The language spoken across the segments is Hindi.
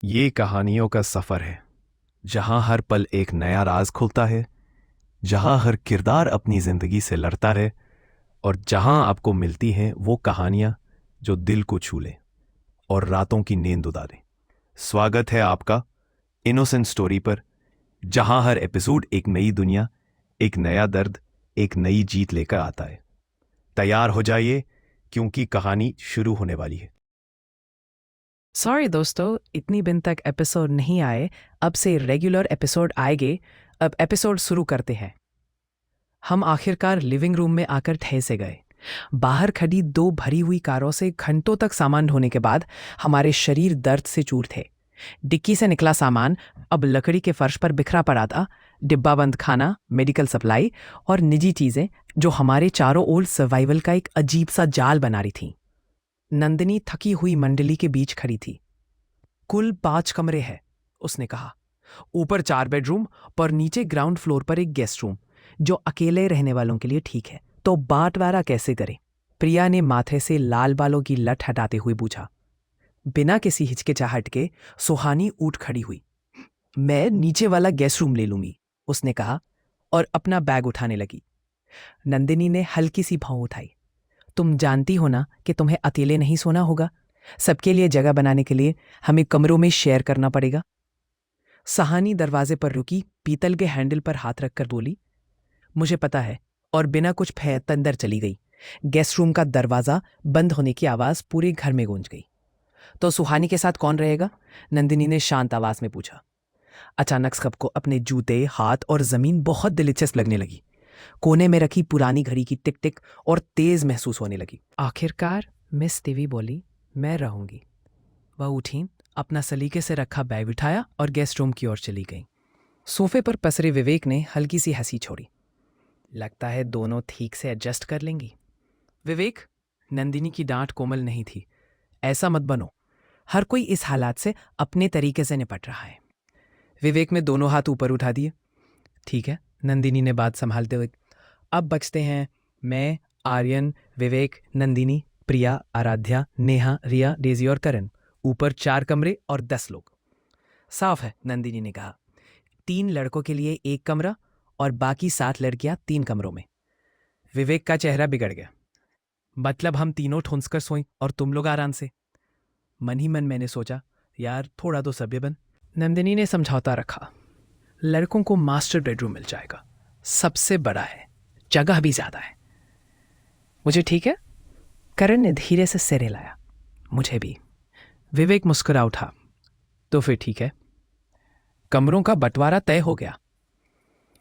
ये कहानियों का सफर है जहां हर पल एक नया राज खुलता है, जहां हर किरदार अपनी जिंदगी से लड़ता है और जहां आपको मिलती हैं वो कहानियां जो दिल को छू लें और रातों की नींद उड़ा दें। स्वागत है आपका इनोसेंट स्टोरी पर, जहां हर एपिसोड एक नई दुनिया, एक नया दर्द, एक नई जीत लेकर आता है। तैयार हो जाइए क्योंकि कहानी शुरू होने वाली है। सॉरी दोस्तों, इतनी दिन तक एपिसोड नहीं आए। अब से रेगुलर एपिसोड आएंगे। अब एपिसोड शुरू करते हैं। हम आखिरकार लिविंग रूम में आकर ठहसे गए। बाहर खड़ी दो भरी हुई कारों से घंटों तक सामान ढोने के बाद हमारे शरीर दर्द से चूर थे। डिक्की से निकला सामान अब लकड़ी के फर्श पर बिखरा पड़ा था। डिब्बाबंद खाना, मेडिकल सप्लाई और निजी चीजें जो हमारे चारों ओर सर्वाइवल का एक अजीब सा जाल बना रही थीं। नंदिनी थकी हुई मंडली के बीच खड़ी थी। कुल 5 कमरे हैं, उसने कहा। ऊपर 4 बेडरूम पर नीचे ग्राउंड फ्लोर पर एक गेस्ट रूम जो अकेले रहने वालों के लिए ठीक है। तो बांटवारा कैसे करें? प्रिया ने माथे से लाल बालों की लट हटाते हुए पूछा। बिना किसी हिचकिचाहट के सुहानी उठ खड़ी हुई। मैं नीचे वाला गेस्ट रूम ले लूंगी, उसने कहा और अपना बैग उठाने लगी। नंदिनी ने हल्की सी भौं उठाई। तुम जानती हो ना कि तुम्हें अकेले नहीं सोना होगा। सबके लिए जगह बनाने के लिए हमें कमरों में शेयर करना पड़ेगा। सहानी दरवाजे पर रुकी, पीतल के हैंडल पर हाथ रखकर बोली, मुझे पता है, और बिना कुछ भय अंदर चली गई। गेस्ट रूम का दरवाजा बंद होने की आवाज पूरे घर में गूंज गई। तो सुहानी के साथ कौन रहेगा? नंदिनी ने शांत आवाज में पूछा। अचानक सबको अपने जूते, हाथ और जमीन बहुत दिलचस्प लगने लगी। कोने में रखी पुरानी घड़ी की टिक टिक और तेज महसूस होने लगी। आखिरकार मिस टीवी बोली, मैं रहूंगी। वह उठी, अपना सलीके से रखा बैग उठाया और गेस्ट रूम की ओर चली गई। सोफे पर पसरे विवेक ने हल्की सी हंसी छोड़ी। लगता है दोनों ठीक से एडजस्ट कर लेंगी। विवेक, नंदिनी की डांट कोमल नहीं थी। ऐसा मत बनो। हर कोई इस हालात से अपने तरीके से निपट रहा है। विवेक ने दोनों हाथ ऊपर उठा दिए। ठीक है, नंदिनी ने बात संभालते हुए। अब बचते हैं मैं, आर्यन, विवेक, नंदिनी, प्रिया, आराध्या, नेहा, रिया, डेजी और करण। ऊपर 4 कमरे और 10 लोग। साफ है, नंदिनी ने कहा। 3 लड़कों के लिए 1 कमरा और बाकी 7 लड़कियां 3 कमरों में। विवेक का चेहरा बिगड़ गया। मतलब हम तीनों ठुंस कर सोई और तुम लोग आराम से। मन ही मन मैंने सोचा, यार थोड़ा तो सभ्य बन। नंदिनी ने समझौता रखा। लड़कों को मास्टर बेडरूम मिल जाएगा, सबसे बड़ा है, जगह भी ज्यादा है। मुझे ठीक है, करण ने धीरे से सिर हिलाया। मुझे भी। विवेक मुस्कुरा उठा। तो फिर ठीक है। कमरों का बंटवारा तय हो गया।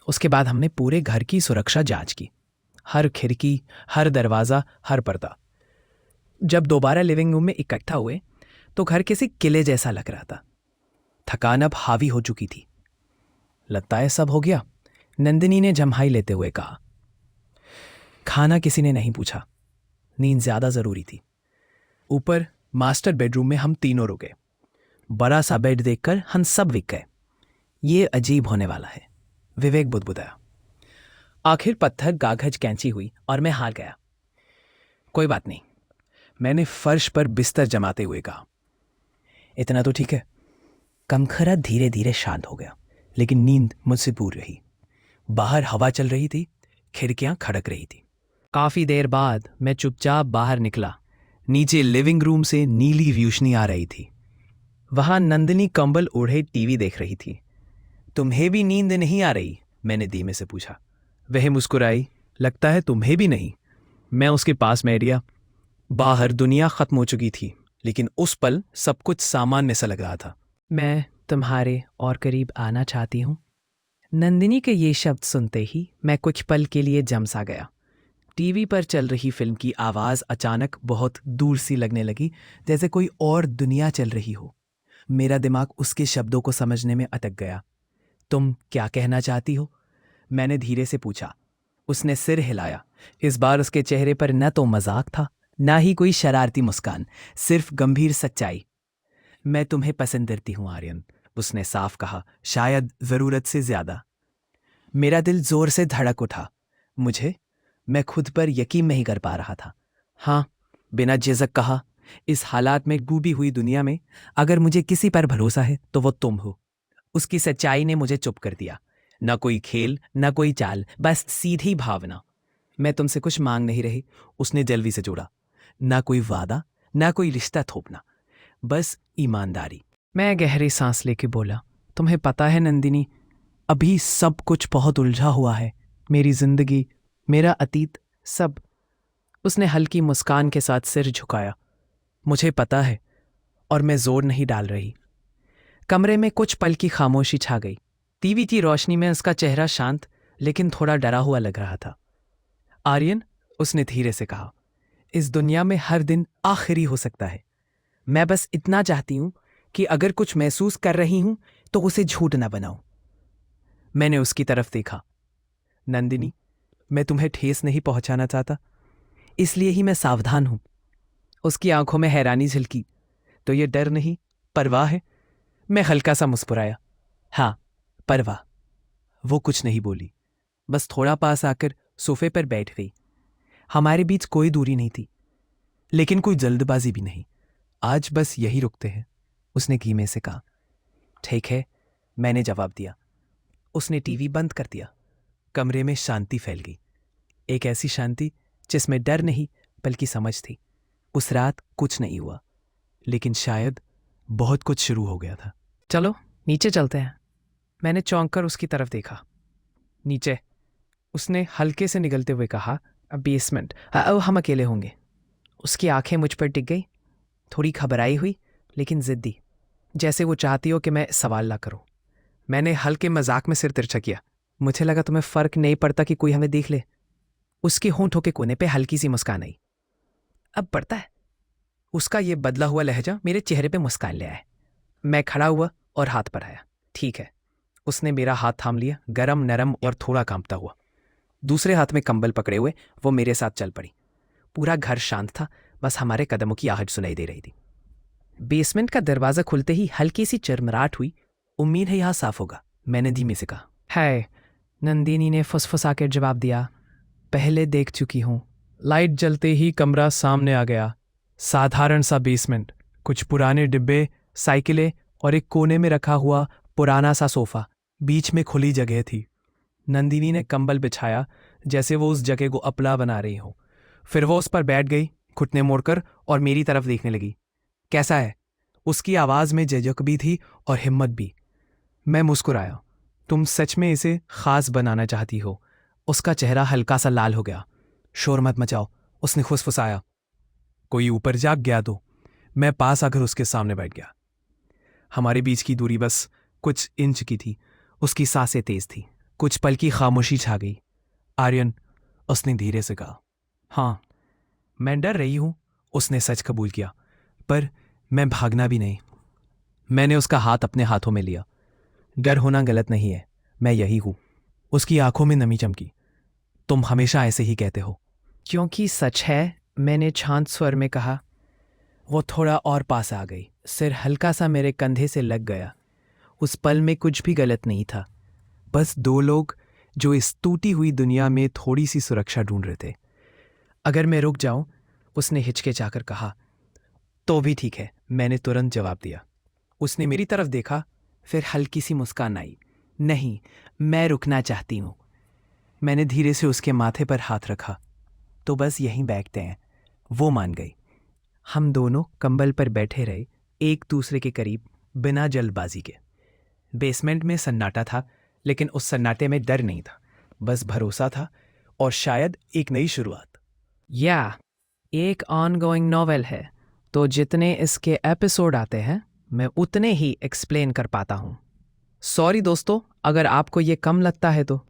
उसके बाद हमने पूरे घर की सुरक्षा जांच की। हर खिड़की, हर दरवाजा, हर पर्दा। जब दोबारा लिविंग रूम में इकट्ठा हुए तो घर किसी किले जैसा लग रहा था। थकान अब हावी हो चुकी थी। लगता है सब हो गया, नंदिनी ने जम्हाई लेते हुए कहा। खाना किसी ने नहीं पूछा। नींद ज्यादा जरूरी थी। ऊपर मास्टर बेडरूम में हम तीनों रुके। बड़ा सा बेड देखकर हम सब विक गए। ये अजीब होने वाला है, विवेक बुदबुदाया। आखिर पत्थर गागज कैंची हुई और मैं हार गया। कोई बात नहीं, मैंने फर्श पर बिस्तर जमाते हुए कहा। इतना तो ठीक है। कमखरा धीरे धीरे शांत हो गया, लेकिन नींद मुझसे दूर रही। बाहर हवा चल रही थी, खिड़कियां खड़क रही थी। काफी देर बाद मैं चुपचाप बाहर निकला। नीचे लिविंग रूम से नीली रोशनी आ रही थी। वहां नंदिनी कंबल ओढ़े टीवी देख रही थी। तुम्हें भी नींद नहीं आ रही? मैंने धीमे से पूछा। वह मुस्कुराई। लगता है तुम्हें भी नहीं। मैं उसके पास बैठ गया। बाहर दुनिया खत्म हो चुकी थी, लेकिन उस पल सब कुछ सामान्य सा लग रहा था। मैं तुम्हारे और करीब आना चाहती हूँ। नंदिनी के ये शब्द सुनते ही मैं कुछ पल के लिए जम सा गया। टीवी पर चल रही फिल्म की आवाज अचानक बहुत दूर सी लगने लगी, जैसे कोई और दुनिया चल रही हो। मेरा दिमाग उसके शब्दों को समझने में अटक गया। तुम क्या कहना चाहती हो? मैंने धीरे से पूछा। उसने सिर हिलाया। इस बार उसके चेहरे पर न तो मजाक था, ना ही कोई शरारती मुस्कान, सिर्फ गंभीर सच्चाई। मैं तुम्हें पसंद करती हूं आर्यन, उसने साफ कहा, शायद जरूरत से ज्यादा। मेरा दिल जोर से धड़क उठा। मुझे? मैं खुद पर यकीन नहीं कर पा रहा था। हाँ, बिना झिझक कहा। इस हालात में डूबी हुई दुनिया में अगर मुझे किसी पर भरोसा है तो वो तुम हो। उसकी सच्चाई ने मुझे चुप कर दिया। ना कोई खेल, ना कोई चाल, बस सीधी भावना। मैं तुमसे कुछ मांग नहीं रही, उसने जल्दी से जोड़ा। ना कोई वादा, ना कोई रिश्ता थोपना, बस ईमानदारी। मैं गहरी सांस लेके बोला, तुम्हें पता है नंदिनी, अभी सब कुछ बहुत उलझा हुआ है। मेरी जिंदगी, मेरा अतीत, सब। उसने हल्की मुस्कान के साथ सिर झुकाया। मुझे पता है, और मैं जोर नहीं डाल रही। कमरे में कुछ पल की खामोशी छा गई। टीवी की रोशनी में उसका चेहरा शांत लेकिन थोड़ा डरा हुआ लग रहा था। आर्यन, उसने धीरे से कहा, इस दुनिया में हर दिन आखिरी हो सकता है। मैं बस इतना चाहती हूं कि अगर कुछ महसूस कर रही हूं तो उसे झूठ ना बनाऊं। मैंने उसकी तरफ देखा। नंदिनी, मैं तुम्हें ठेस नहीं पहुंचाना चाहता, इसलिए ही मैं सावधान हूं। उसकी आंखों में हैरानी झलकी। तो ये डर नहीं, परवाह है? मैं हल्का सा मुस्कुराया। हाँ, परवाह। वो कुछ नहीं बोली, बस थोड़ा पास आकर सोफे पर बैठ गई। हमारे बीच कोई दूरी नहीं थी, लेकिन कोई जल्दबाजी भी नहीं। आज बस यही रुकते हैं, उसने धीमे से कहा। ठीक है, मैंने जवाब दिया। उसने टीवी बंद कर दिया। कमरे में शांति फैल गई, एक ऐसी शांति जिसमें डर नहीं बल्कि समझ थी। उस रात कुछ नहीं हुआ, लेकिन शायद बहुत कुछ शुरू हो गया था। चलो नीचे चलते हैं, मैंने चौंक कर उसकी तरफ देखा। नीचे, उसने हल्के से निगलते हुए कहा। बेसमेंट, हम अकेले होंगे। उसकी आंखें मुझ पर टिक गई, थोड़ी घबराई हुई लेकिन जिद्दी, जैसे वो चाहती हो कि मैं सवाल ना करूं। मैंने हल्के मजाक में सिर तिरछा किया। मुझे लगा तुम्हें फर्क नहीं पड़ता कि कोई हमें देख ले। उसके होंठों के कोने पे हल्की सी मुस्कान आई। अब पड़ता है। उसका ये बदला हुआ लहजा मेरे चेहरे पे मुस्कान ले आया। मैं खड़ा हुआ और हाथ पर आया। ठीक है। उसने मेरा हाथ थाम लिया, गरम, नरम और थोड़ा कांपता हुआ। दूसरे हाथ में कंबल पकड़े हुए वो मेरे साथ चल पड़ी। पूरा घर शांत था, बस हमारे कदमों की आहट सुनाई दे रही थी। बेसमेंट का दरवाजा खुलते ही हल्की सी चरमराहट हुई। उम्मीद है यहां साफ होगा, मैंने धीमे से कहा। है, नंदिनी ने फुसफुसाकर जवाब दिया। पहले देख चुकी हूं। लाइट जलते ही कमरा सामने आ गया। साधारण सा बेसमेंट, कुछ पुराने डिब्बे, साइकिलें और एक कोने में रखा हुआ पुराना सा सोफा। बीच में खुली जगह थी। नंदिनी ने कंबल बिछाया जैसे वो उस जगह को अपना बना रही हो। फिर वो उस पर बैठ गई, घुटने मोड़कर, और मेरी तरफ देखने लगी। कैसा है? उसकी आवाज में झिझक भी थी और हिम्मत भी। मैं मुस्कुराया। तुम सच में इसे खास बनाना चाहती हो? उसका चेहरा हल्का सा लाल हो गया। शोर मत मचाओ, उसने फुसफुसाया। कोई ऊपर जाग गया तो? मैं पास आकर उसके सामने बैठ गया। हमारे बीच की दूरी बस कुछ इंच की थी। उसकी सांसें तेज थी। कुछ पल की खामोशी छा गई। आर्यन, उसने धीरे से कहा। हाँ, मैं डर रही हूं, उसने सच कबूल किया, पर मैं भागना भी नहीं। मैंने उसका हाथ अपने हाथों में लिया। डर होना गलत नहीं है, मैं यही हूं। उसकी आंखों में नमी चमकी। तुम हमेशा ऐसे ही कहते हो। क्योंकि सच है, मैंने शांत स्वर में कहा। वो थोड़ा और पास आ गई, सिर हल्का सा मेरे कंधे से लग गया। उस पल में कुछ भी गलत नहीं था, बस दो लोग जो इस टूटी हुई दुनिया में थोड़ी सी सुरक्षा ढूंढ रहे थे। अगर मैं रुक जाऊं, उसने हिचकिचाकर कहा। तो भी ठीक है, मैंने तुरंत जवाब दिया। उसने मेरी तरफ देखा, फिर हल्की सी मुस्कान आई। नहीं, मैं रुकना चाहती हूं। मैंने धीरे से उसके माथे पर हाथ रखा। तो बस यहीं बैठते हैं। वो मान गई। हम दोनों कंबल पर बैठे रहे, एक दूसरे के करीब, बिना जल्दबाजी के। बेसमेंट में सन्नाटा था, लेकिन उस सन्नाटे में डर नहीं था, बस भरोसा था और शायद एक नई शुरुआत। या एक ऑनगोइंग नॉवेल है, तो जितने इसके एपिसोड आते हैं मैं उतने ही एक्सप्लेन कर पाता हूं। सॉरी दोस्तों, अगर आपको ये कम लगता है तो।